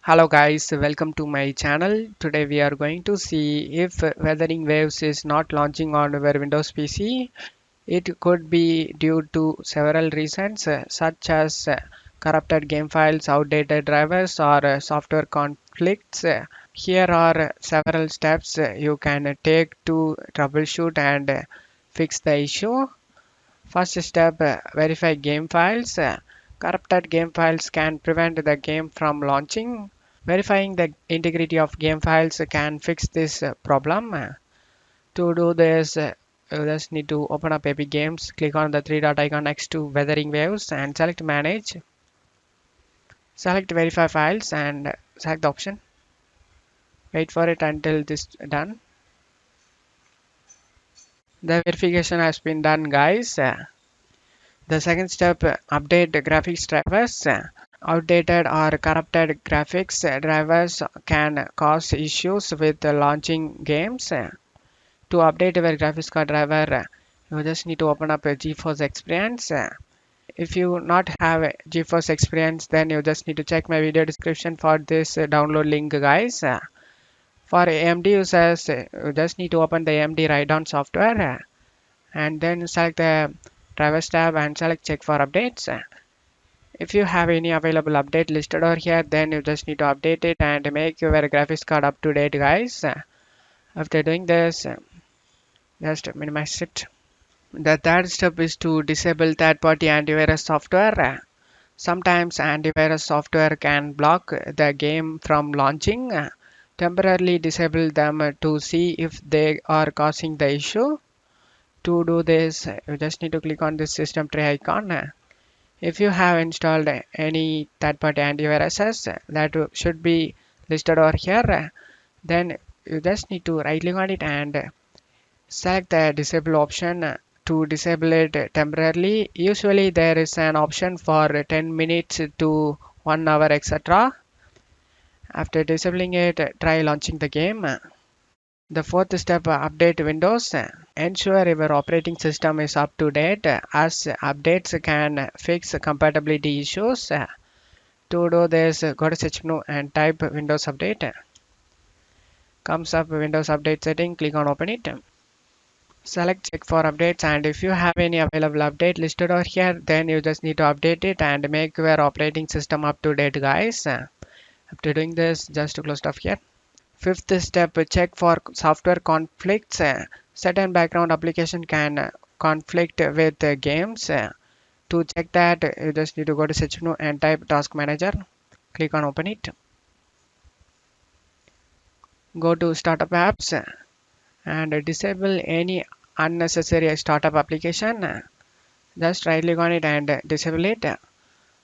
Hello guys, welcome to my channel. Today we are going to see if Wuthering Waves is not launching on our Windows PC. It could be due to several reasons such as corrupted game files, outdated drivers or software conflicts. Here are several steps you can take to troubleshoot and fix the issue. First step, verify game files. Corrupted game files can prevent the game from launching. Verifying the integrity of game files can fix this problem. To do this, you just need to open up Epic Games, click on the three dot icon next to Wuthering Waves and select Manage. Select Verify Files and select the option. Wait for it until this is done. The verification has been done, guys. The second step, update the graphics drivers. Outdated or corrupted graphics drivers can cause issues with launching games. To update your graphics card driver, you just need to open up a GeForce Experience. If you not have a GeForce Experience, then you just need to check my video description for this download link, guys. For AMD users, you just need to open the AMD Reinstall software and then select the drivers tab and select check for updates. If you have any available update listed over here, then you just need to update it and make your graphics card up to date, guys. After doing this, just minimize it. The third step is to disable third-party antivirus software. Sometimes antivirus software can block the game from launching. Temporarily disable them to see if they are causing the issue. To do this, you just need to click on this system tray icon. If you have installed any third-party antiviruses that should be listed over here, then you just need to right click on it and select the disable option to disable it temporarily. Usually there is an option for 10 minutes to 1 hour, etc. After disabling it, try launching the game. The fourth step, update Windows. Ensure your operating system is up to date as updates can fix compatibility issues. To do this, go to search menu and type Windows Update. Comes up Windows Update setting, click on open it. Select check for updates, and if you have any available update listed over here, then you just need to update it and make your operating system up to date, guys. After doing this, just close it off here. Fifth step, check for software conflicts. Certain background application can conflict with games. To check that, you just need to go to search menu and type Task Manager. Click on open it. Go to Startup Apps and disable any unnecessary startup application. Just right click on it and disable it.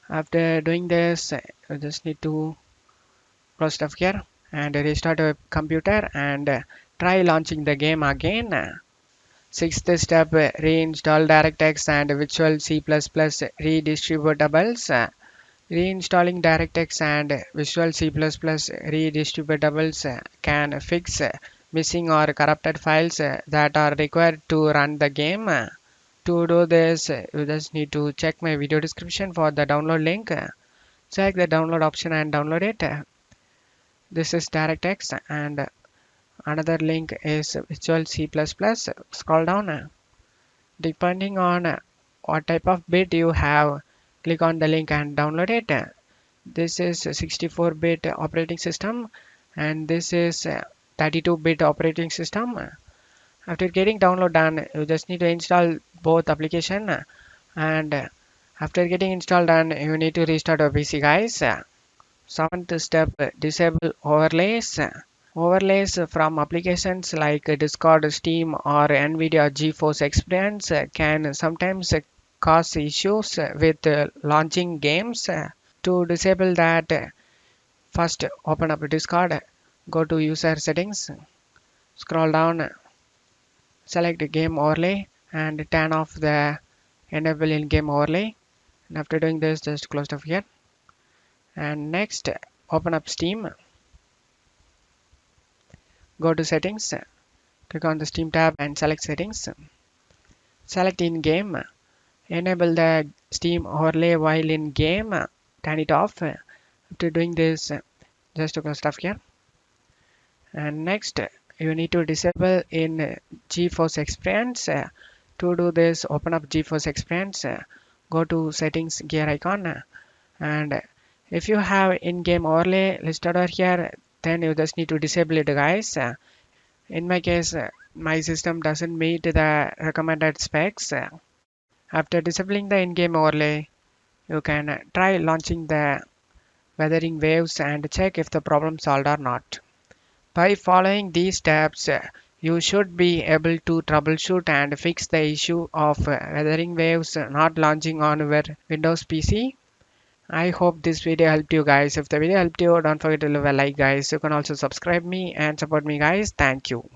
After doing this, you just need to close stuff here and restart your computer and try launching the game again. Sixth step, reinstall DirectX and Visual C++ Redistributables. Reinstalling DirectX and Visual C++ Redistributables can fix missing or corrupted files that are required to run the game. To do this, you just need to check my video description for the download link. Select the download option and download it. This is DirectX and another link is Visual C++. Scroll down. Depending on what type of bit you have, click on the link and download it. This is 64-bit operating system and this is 32-bit operating system. After getting download done, you just need to install both application, and after getting installed done, you need to restart your PC, guys. Seventh step, disable overlays. Overlays from applications like Discord, Steam or NVIDIA GeForce Experience can sometimes cause issues with launching games. To disable that, first open up Discord, go to user settings, scroll down, select game overlay and turn off the enable in-game overlay. And after doing this, just close it here. And next, open up Steam. Go to settings, click on the Steam tab and select settings. Select in-game. Enable the Steam overlay while in game. Turn it off. After doing this, just to go stuff here. And next, you need to disable in GeForce Experience. To do this, open up GeForce Experience, go to settings gear icon, and if you have in-game overlay listed over here, then you just need to disable it, guys. In my case, my system doesn't meet the recommended specs. After disabling the in-game overlay, you can try launching the Wuthering Waves and check if the problem solved or not. By following these steps, you should be able to troubleshoot and fix the issue of Wuthering Waves not launching on your Windows PC. I hope this video helped you guys. If the video helped you, don't forget to leave a like, guys. You can also subscribe me and support me, guys. Thank you.